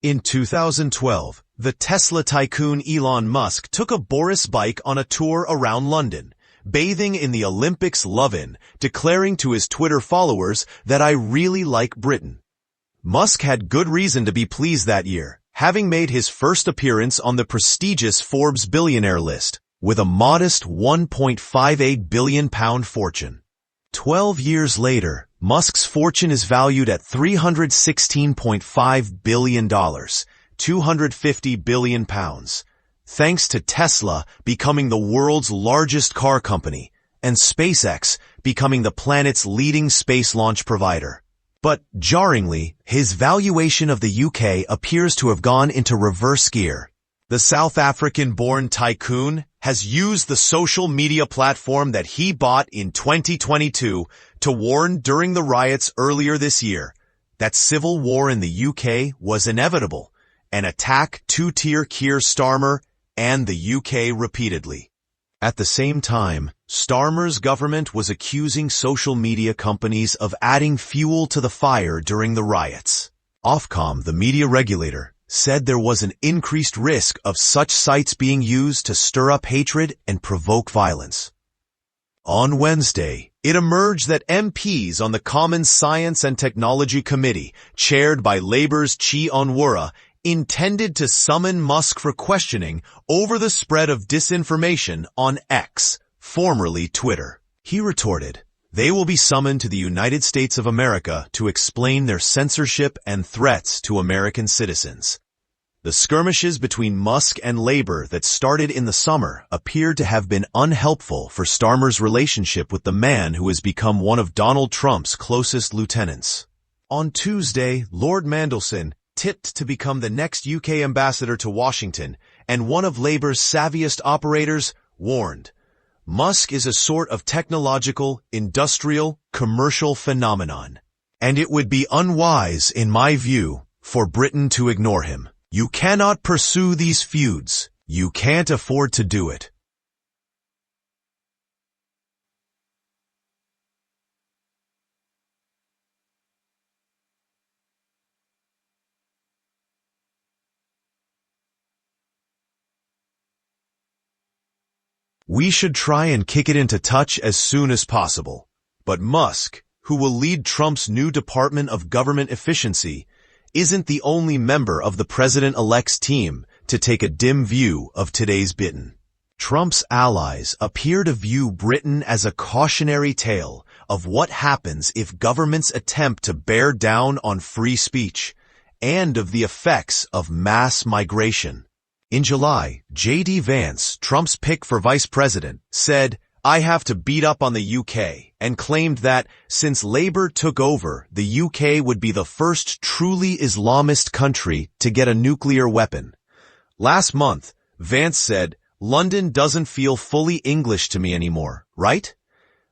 In 2012, the Tesla tycoon Elon Musk took a Boris bike on a tour around London, bathing in the Olympics love-in, declaring to his Twitter followers that I really like Britain. Musk had good reason to be pleased that year, having made his first appearance on the prestigious Forbes billionaire list, with a modest £1.58 billion fortune. 12 years later, Musk's fortune is valued at $316.5 billion, £250 billion, thanks to Tesla becoming the world's largest car company and SpaceX becoming the planet's leading space launch provider. But, jarringly, his valuation of the UK appears to have gone into reverse gear. The South African-born tycoon has used the social media platform that he bought in 2022 to warn during the riots earlier this year that civil war in the UK was inevitable and attack two-tier Keir Starmer and the UK repeatedly. At the same time, Starmer's government was accusing social media companies of adding fuel to the fire during the riots. Ofcom, the media regulator, said there was an increased risk of such sites being used to stir up hatred and provoke violence. On Wednesday, it emerged that MPs on the Commons Science and Technology Committee, chaired by Labour's Chi Onwurah, intended to summon Musk for questioning over the spread of disinformation on X, formerly Twitter. He retorted, "They will be summoned to the United States of America to explain their censorship and threats to American citizens." The skirmishes between Musk and Labour that started in the summer appeared to have been unhelpful for Starmer's relationship with the man who has become one of Donald Trump's closest lieutenants. On Tuesday, Lord Mandelson, tipped to become the next UK ambassador to Washington and one of Labour's savviest operators, warned, "Musk is a sort of technological, industrial, commercial phenomenon, and it would be unwise, in my view, for Britain to ignore him. You cannot pursue these feuds. You can't afford to do it." We should try and kick it into touch as soon as possible. But Musk, who will lead Trump's new Department of Government Efficiency, isn't the only member of the president-elect's team to take a dim view of today's Britain. Trump's allies appear to view Britain as a cautionary tale of what happens if governments attempt to bear down on free speech, and of the effects of mass migration. In July, J.D. Vance, Trump's pick for vice president, said, "I have to beat up on the UK," and claimed that, since Labour took over, the UK would be the first truly Islamist country to get a nuclear weapon. Last month, Vance said, "London doesn't feel fully English to me anymore, right?"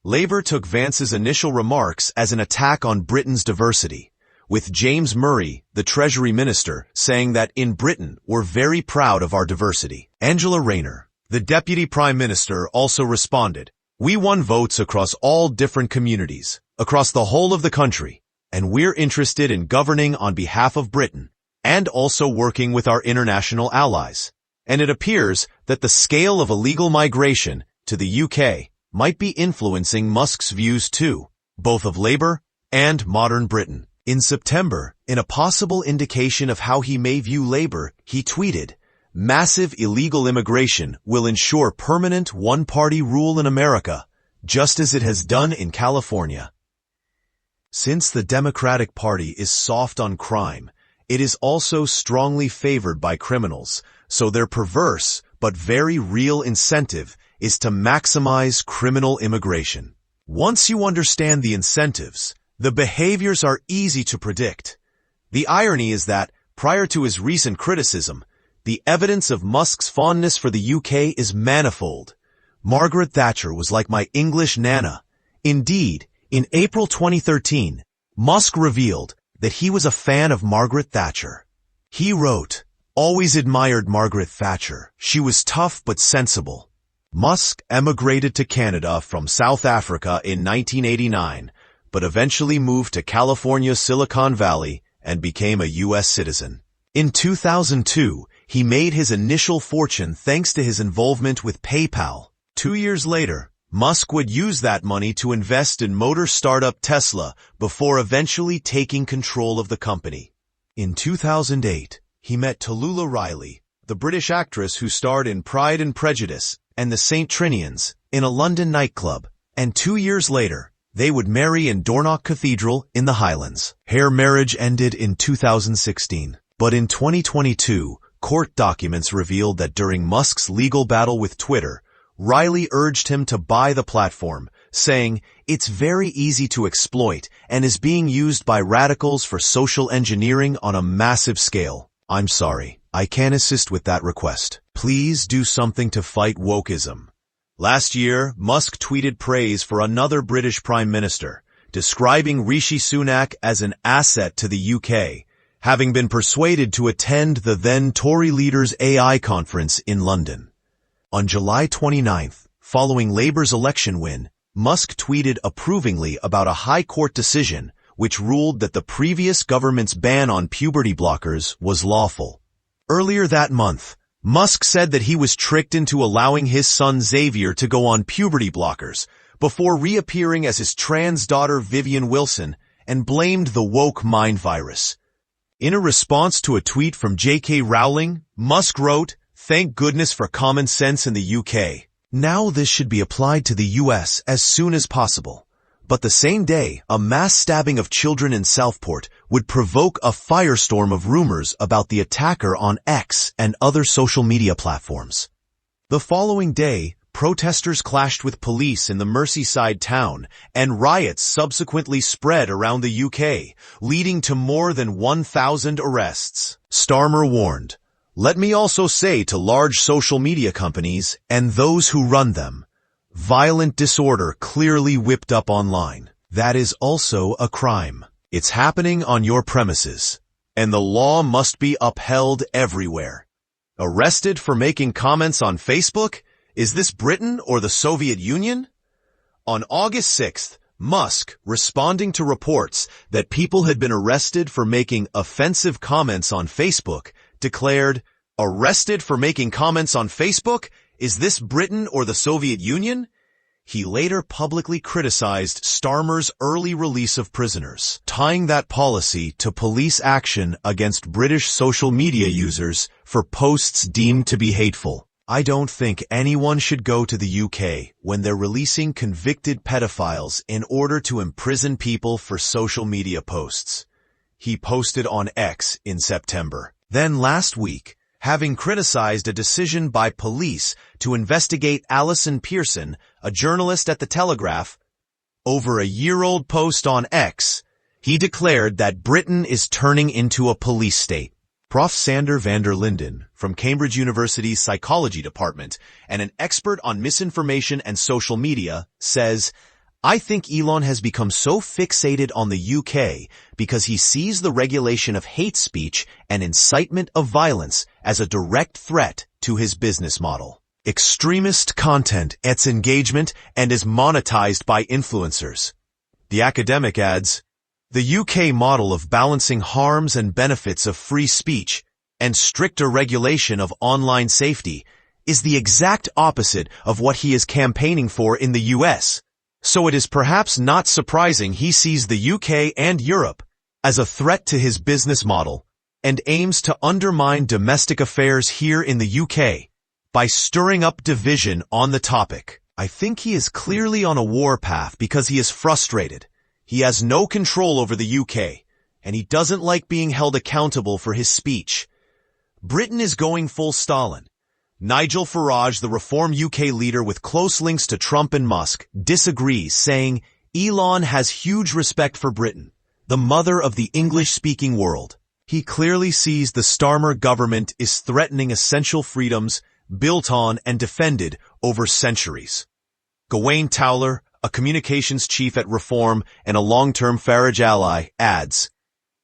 Labour took Vance's initial remarks as an attack on Britain's diversity, with James Murray, the Treasury Minister, saying that in Britain we're very proud of our diversity. Angela Rayner, the Deputy Prime Minister, also responded, "We won votes across all different communities, across the whole of the country, and we're interested in governing on behalf of Britain, and also working with our international allies." And it appears that the scale of illegal migration to the UK might be influencing Musk's views too, both of Labour and modern Britain. In September, in a possible indication of how he may view Labour, he tweeted, "Massive illegal immigration will ensure permanent one-party rule in America, just as it has done in California." Since the Democratic Party is soft on crime, it is also strongly favored by criminals, so their perverse but very real incentive is to maximize criminal immigration. Once you understand the incentives, the behaviors are easy to predict. The irony is that, prior to his recent criticism, the evidence of Musk's fondness for the UK is manifold. Margaret Thatcher was like my English Nana. Indeed, in April 2013, Musk revealed that he was a fan of Margaret Thatcher. He wrote, "Always admired Margaret Thatcher. She was tough but sensible." Musk emigrated to Canada from South Africa in 1989, but eventually moved to California's Silicon Valley and became a U.S. citizen. In 2002, he made his initial fortune thanks to his involvement with PayPal. 2 years later, Musk would use that money to invest in motor startup Tesla before eventually taking control of the company. In 2008, he met Tallulah Riley, the British actress who starred in Pride and Prejudice and the St. Trinians, in a London nightclub, and 2 years later, they would marry in Dornoch Cathedral in the Highlands. Their marriage ended in 2016, but in 2022, court documents revealed that during Musk's legal battle with Twitter, Riley urged him to buy the platform, saying, "It's very easy to exploit and is being used by radicals for social engineering on a massive scale. I'm sorry, I can't assist with that request. Please do something to fight wokeism." Last year, Musk tweeted praise for another British Prime Minister, describing Rishi Sunak as an asset to the UK, having been persuaded to attend the then Tory leader's AI conference in London. On July 29th, following Labour's election win, Musk tweeted approvingly about a High Court decision which ruled that the previous government's ban on puberty blockers was lawful. Earlier that month, Musk said that he was tricked into allowing his son Xavier to go on puberty blockers before reappearing as his trans daughter Vivian Wilson and blamed the woke mind virus. In a response to a tweet from J.K. Rowling, Musk wrote, "Thank goodness for common sense in the UK. Now this should be applied to the US as soon as possible." But the same day, a mass stabbing of children in Southport would provoke a firestorm of rumors about the attacker on X and other social media platforms. The following day, protesters clashed with police in the Merseyside town, and riots subsequently spread around the UK, leading to more than 1,000 arrests. Starmer warned, "Let me also say to large social media companies and those who run them, violent disorder clearly whipped up online. That is also a crime. It's happening on your premises, and the law must be upheld everywhere." Arrested for making comments on Facebook? Is this Britain or the Soviet Union? On August 6th, Musk, responding to reports that people had been arrested for making offensive comments on Facebook, declared, "Arrested for making comments on Facebook? Is this Britain or the Soviet Union?" He later publicly criticized Starmer's early release of prisoners, tying that policy to police action against British social media users for posts deemed to be hateful. "I don't think anyone should go to the UK when they're releasing convicted pedophiles in order to imprison people for social media posts," he posted on X in September. Then last week, having criticized a decision by police to investigate Alison Pearson, a journalist at The Telegraph, over a year-old post on X, he declared that Britain is turning into a police state. Prof. Sander van der Linden, from Cambridge University's psychology department and an expert on misinformation and social media, says, "I think Elon has become so fixated on the UK because he sees the regulation of hate speech and incitement of violence as a direct threat to his business model. Extremist content gets engagement and is monetized by influencers." The academic adds, "The UK model of balancing harms and benefits of free speech and stricter regulation of online safety is the exact opposite of what he is campaigning for in the US. So it is perhaps not surprising he sees the UK and Europe as a threat to his business model and aims to undermine domestic affairs here in the UK by stirring up division on the topic. I think he is clearly on a war path because he is frustrated. He has no control over the UK, and he doesn't like being held accountable for his speech. Britain is going full Stalin." Nigel Farage, the Reform UK leader with close links to Trump and Musk, disagrees, saying, "Elon has huge respect for Britain, the mother of the English-speaking world. He clearly sees the Starmer government is threatening essential freedoms built on and defended over centuries." Gawain Towler, a communications chief at Reform and a long-term Farage ally, adds,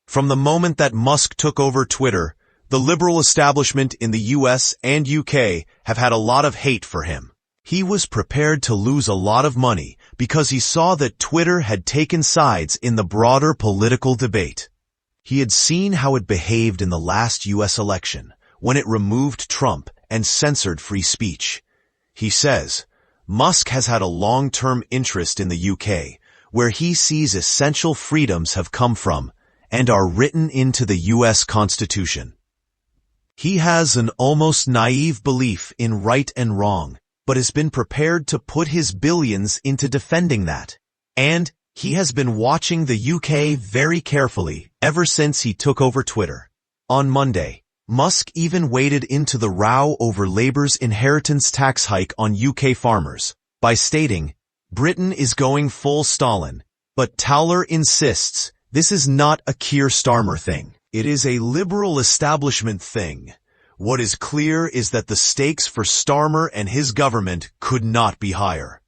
"From the moment that Musk took over Twitter, the liberal establishment in the US and UK have had a lot of hate for him. He was prepared to lose a lot of money because he saw that Twitter had taken sides in the broader political debate." He had seen how it behaved in the last U.S. election, when it removed Trump and censored free speech. He says, Musk has had a long-term interest in the UK, where he sees essential freedoms have come from and are written into the U.S. Constitution. He has an almost naive belief in right and wrong, but has been prepared to put his billions into defending that. And he has been watching the UK very carefully ever since he took over Twitter. On Monday, Musk even waded into the row over Labour's inheritance tax hike on UK farmers by stating, Britain is going full Stalin, but Towler insists this is not a Keir Starmer thing. It is a liberal establishment thing. What is clear is that the stakes for Starmer and his government could not be higher.